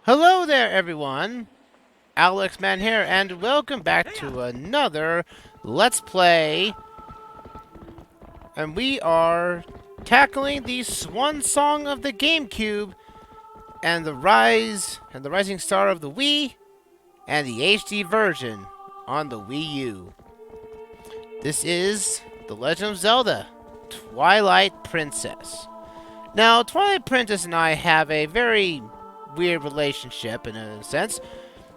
Hello there, everyone. Alexman here, and welcome back to another Let's Play. And we are tackling the swan song of the GameCube, and the rising star of the Wii, and the HD version on the Wii U. This is The Legend of Zelda: Twilight Princess. Now, Twilight Princess and I have a very weird relationship in a sense.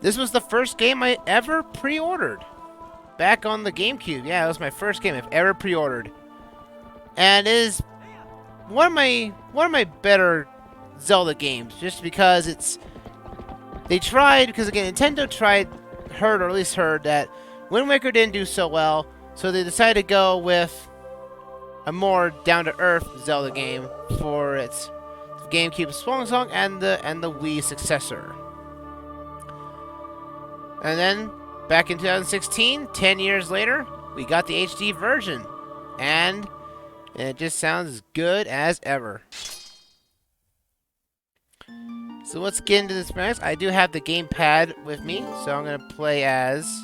This was the first game I ever pre-ordered back on the GameCube. Yeah, it was my first game I've ever pre-ordered, and it is one of my better Zelda games, just because because again, Nintendo heard that Wind Waker didn't do so well, so they decided to go with a more down-to-earth Zelda game for its GameCube Swan Song and the Wii successor. And then, back in 2016, 10 years later, we got the HD version. And it just sounds as good as ever. So let's get into this next. I do have the gamepad with me, so I'm going to play as...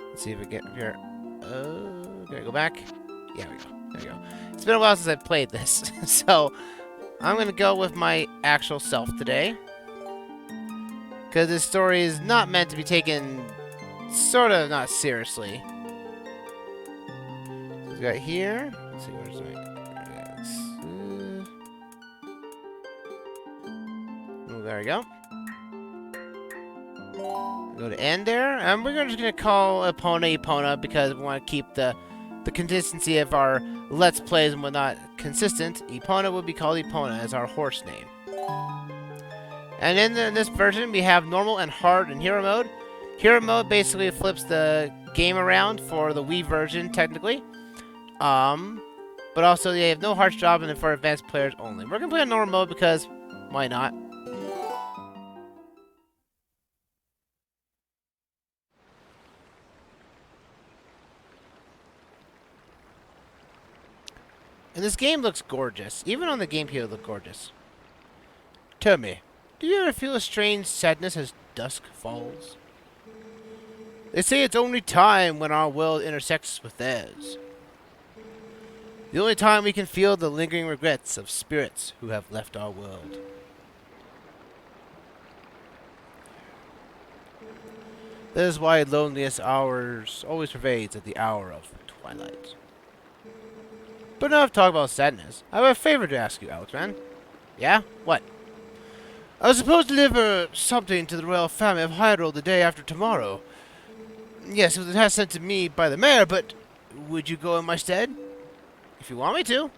Let's see if we get here. Oh, gotta go back. Yeah, there we go. There we go. It's been a while since I played this, so I'm going to go with my actual self today. Because this story is not meant to be taken sort of not seriously. So we got here. Let's see, where's my... Oh, there we go. Go to end there. And we're just going to call Epona because we want to keep the consistency of our Let's Plays and whatnot consistent. Epona will be called Epona as our horse name. And in this version, we have normal and hard and hero mode. Hero mode basically flips the game around for the Wii version, technically. But also, they have no hard job and for advanced players only. We're going to play on normal mode because, why not? And this game looks gorgeous. Even on the GameCube, it looks gorgeous. Tell me, do you ever feel a strange sadness as dusk falls? They say it's only time when our world intersects with theirs. The only time we can feel the lingering regrets of spirits who have left our world. That is why loneliest hours always pervades at the hour of twilight. But enough talk about sadness. I have a favor to ask you, Alexman. Yeah? What? I was supposed to deliver something to the royal family of Hyrule the day after tomorrow. Yes, it was a task sent to me by the mayor, but would you go in my stead? If you want me to.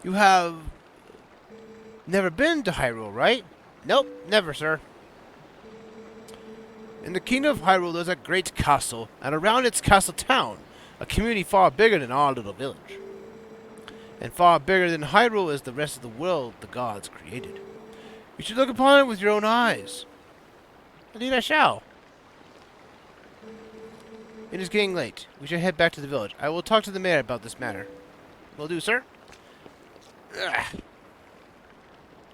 You have never been to Hyrule, right? Nope, never, sir. In the kingdom of Hyrule, there's a great castle, and around its castle town, a community far bigger than our little village. And far bigger than Hyrule is the rest of the world the gods created. You should look upon it with your own eyes. Indeed I shall. It is getting late. We should head back to the village. I will talk to the mayor about this matter. Will do, sir. Ugh.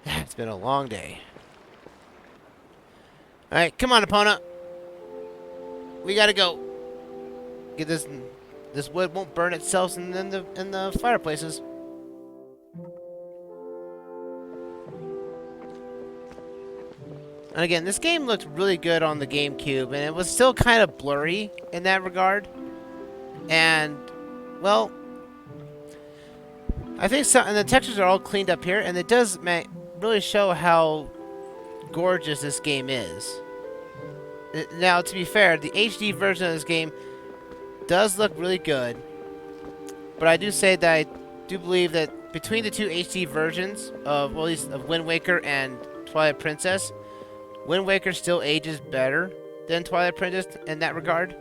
It's been a long day. Alright, come on, Epona. We gotta go. Get this... This wood won't burn itself in the fireplaces. And again, this game looked really good on the GameCube, and it was still kind of blurry in that regard. And, well, I think and the textures are all cleaned up here, and it does really show how gorgeous this game is. Now, to be fair, the HD version of this game does look really good, but I do say that I do believe that between the two HD versions of, well, at least of Wind Waker and Twilight Princess, Wind Waker still ages better than Twilight Princess in that regard.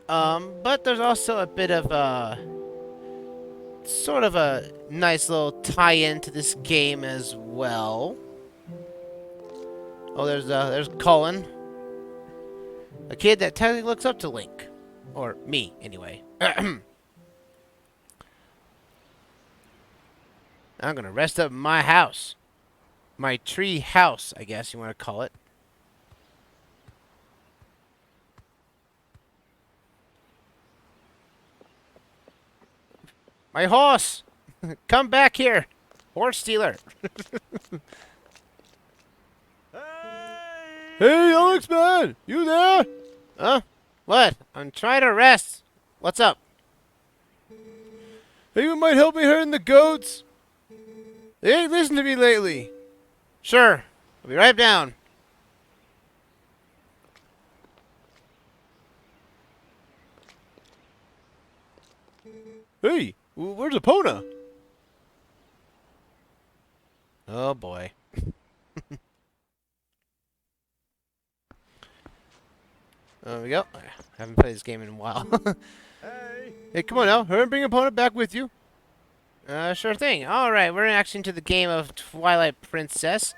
But there's also a bit of a sort of a nice little tie-in to this game as well. Oh, there's Colin. A kid that technically looks up to Link. Or me, anyway. I'm gonna rest up in my house. My tree house, I guess you want to call it. My horse! Come back here! Horse stealer! Hey, Alexman! You there? Huh? What? I'm trying to rest. What's up? Hey, you might help me herding the goats? They ain't listened to me lately. Sure. I'll be right down. Hey, where's Epona? Oh boy. There we go. I haven't played this game in a while. Hey, come on now. Hurry and bring Epona back with you. Sure thing. Alright, we're actually into the game of Twilight Princess.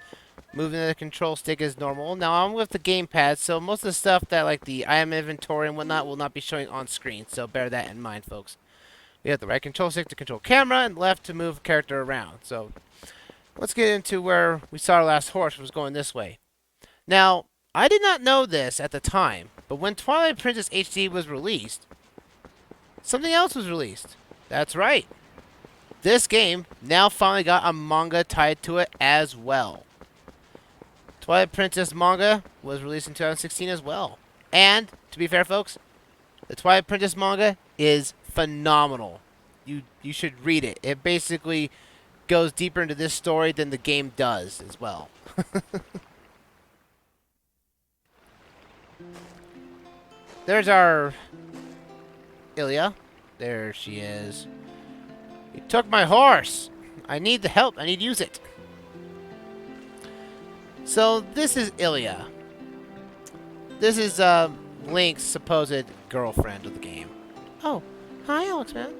Moving the control stick as normal. Now, I'm with the gamepad, so most of the stuff that, like the item inventory and whatnot, will not be showing on screen. So bear that in mind, folks. We have the right control stick to control camera, and left to move character around. So, let's get into where we saw our last horse was going this way. Now, I did not know this at the time, but when Twilight Princess HD was released, something else was released. That's right. This game now finally got a manga tied to it as well. Twilight Princess manga was released in 2016 as well. And, to be fair, folks, the Twilight Princess manga is phenomenal. You should read it. It basically goes deeper into this story than the game does as well. There's our Ilia. There she is. You took my horse. I need the help. I need to use it. So this is Ilia. This is Link's supposed girlfriend of the game. Oh, hi, Alexman.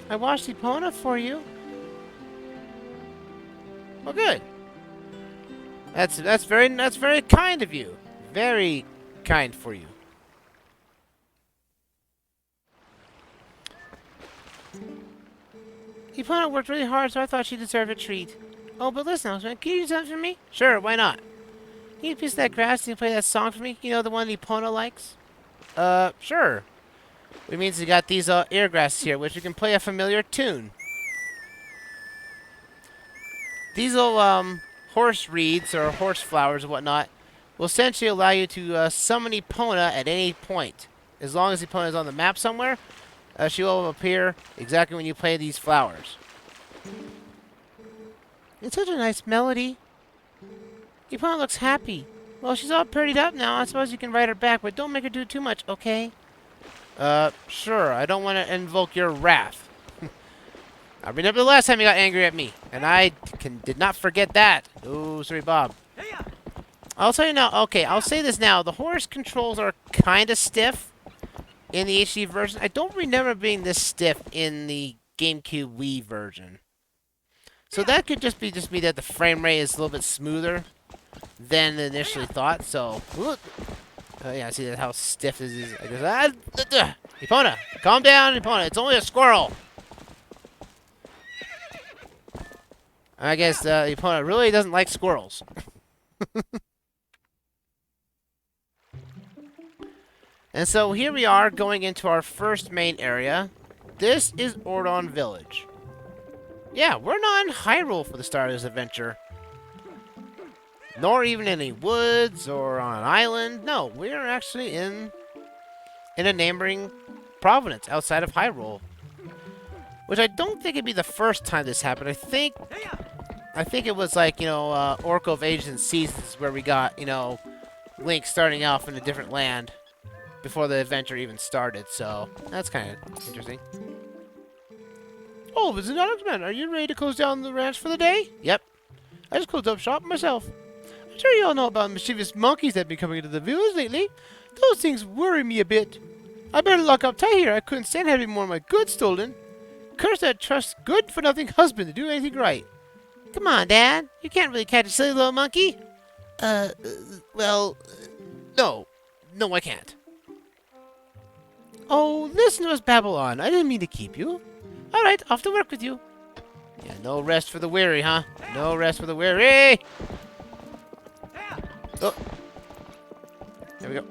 I washed Epona for you. Well, good. That's very kind of you. Very kind for you. Epona worked really hard, so I thought she deserved a treat. Oh, but listen, Alexman, can you do something for me? Sure, why not? Can you piece of that grass and play that song for me? You know, the one Epona likes? Sure. Which means we got these ear grasses here, which we can play a familiar tune. These little horse reeds or horse flowers or whatnot will essentially allow you to summon Epona at any point. As long as Epona is on the map somewhere, she will appear exactly when you play these flowers. It's such a nice melody. Epona looks happy. Well, she's all prettied up now. I suppose you can ride her back, but don't make her do too much, okay? Sure. I don't want to invoke your wrath. I remember the last time you got angry at me, and I did not forget that. Oh, sorry, Bob. I'll tell you now. Okay, I'll say this now. The horse controls are kind of stiff in the HD version. I don't remember being this stiff in the GameCube Wii version. So that could just be that the frame rate is a little bit smoother than initially thought. So, yeah, see how stiff this is. I guess, Epona, calm down, Epona. It's only a squirrel. I guess Epona really doesn't like squirrels. And so here we are going into our first main area. This is Ordon Village. Yeah, we're not in Hyrule for the start of this adventure. Nor even in any woods or on an island. No, we're actually in a neighboring province outside of Hyrule. Which I don't think it'd be the first time this happened. I think it was like, you know, Oracle of Ages and Seasons where we got, you know, Link starting off in a different land before the adventure even started. So, that's kind of interesting. Oh, this is Alexman. Are you ready to close down the ranch for the day? Yep. I just closed up shop myself. I'm sure you all know about mischievous monkeys that have been coming into the village lately. Those things worry me a bit. I better lock up tight here. I couldn't stand having more of my goods stolen. Curse that trust good-for-nothing husband to do anything right. Come on, Dad. You can't really catch a silly little monkey. Well, no. No, I can't. Oh, listen to us, Babylon. I didn't mean to keep you. All right, off to work with you. Yeah, no rest for the weary, huh? No rest for the weary. Oh. There we go.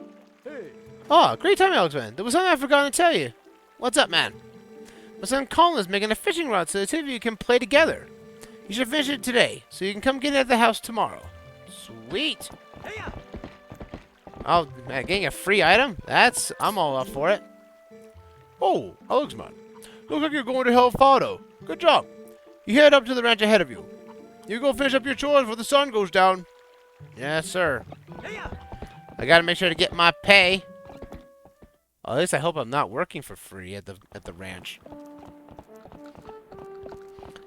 Oh, great time, Alexman. There was something I forgot to tell you. What's up, man? My son Colin is making a fishing rod so the two of you can play together. You should finish it today, so you can come get it at the house tomorrow. Sweet. Oh, man, getting a free item? I'm all up for it. Oh, Alexman. Looks like you're going to Hellfado. Good job. You head up to the ranch ahead of you. You go finish up your chores before the sun goes down. Yes, sir. I gotta make sure to get my pay. Well, at least I hope I'm not working for free at the ranch.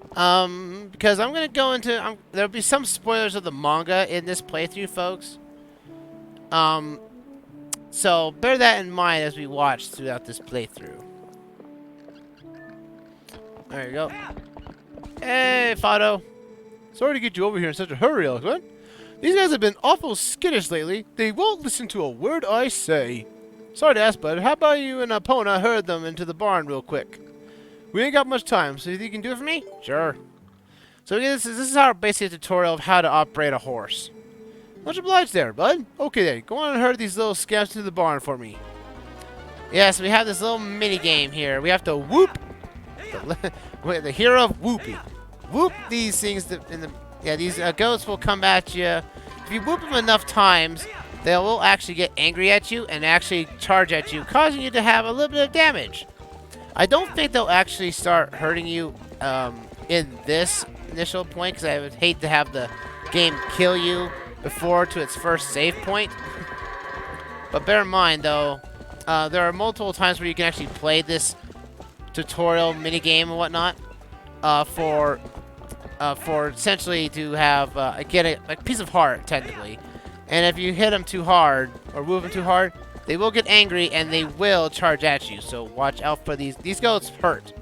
Because I'm gonna go into there'll be some spoilers of the manga in this playthrough, folks. So bear that in mind as we watch throughout this playthrough. There you go. Hey, Fado. Sorry to get you over here in such a hurry, Alexman. These guys have been awful skittish lately. They won't listen to a word I say. Sorry to ask, bud. How about you and Epona herd them into the barn real quick? We ain't got much time, so you think you can do it for me? Sure. So this is our basic tutorial of how to operate a horse. Much obliged there, bud. Okay then, go on and herd these little scamps to the barn for me. Yes, we have this little mini game here. We have to whoop the hero of whooping. Whoop these things these goats will come at you. If you whoop them enough times, they will actually get angry at you and actually charge at you, causing you to have a little bit of damage. I don't think they'll actually start hurting you in this initial point, because I would hate to have the game kill you before to its first save point. But bear in mind, though, there are multiple times where you can actually play this tutorial minigame and whatnot for essentially to have get a piece of heart, technically. And if you hit them too hard or move them too hard, they will get angry and they will charge at you. So watch out for these. These goats hurt.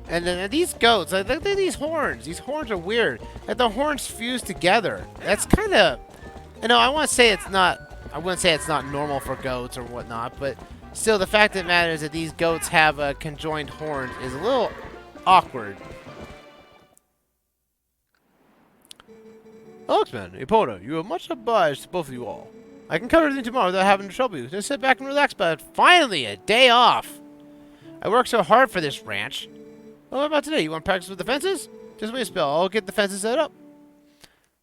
And then these goats, look at these horns. These horns are weird. Like the horns fuse together. That's kind of, I wouldn't say it's not normal for goats or whatnot, but still, the fact that matters that these goats have conjoined horns is a little awkward. Alexman, Epona, you are much obliged to both of you all. I can cover everything tomorrow without having to trouble you. Just sit back and relax, bud. Finally, a day off. I worked so hard for this ranch. Well, what about today? You want to practice with the fences? Just wait a spell. I'll get the fences set up.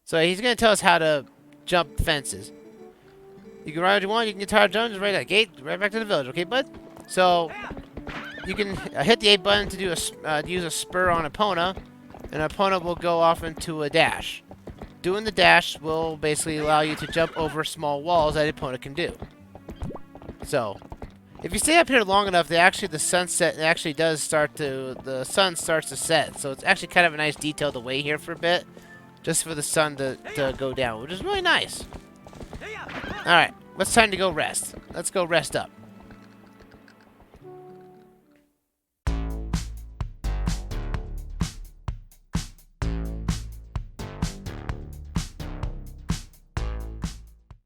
So he's going to tell us how to jump fences. You can ride what you want. You can get tired of jumping. Just right at the gate. Right back to the village. Okay, bud? So you can hit the A button to do use a spur on Epona, and Epona will go off into a dash. Doing the dash will basically allow you to jump over small walls that Epona can do. So if you stay up here long enough, the sunset actually does the sun starts to set. So it's actually kind of a nice detail to wait here for a bit, just for the sun to go down, which is really nice. All right, it's time to go rest. Let's go rest up.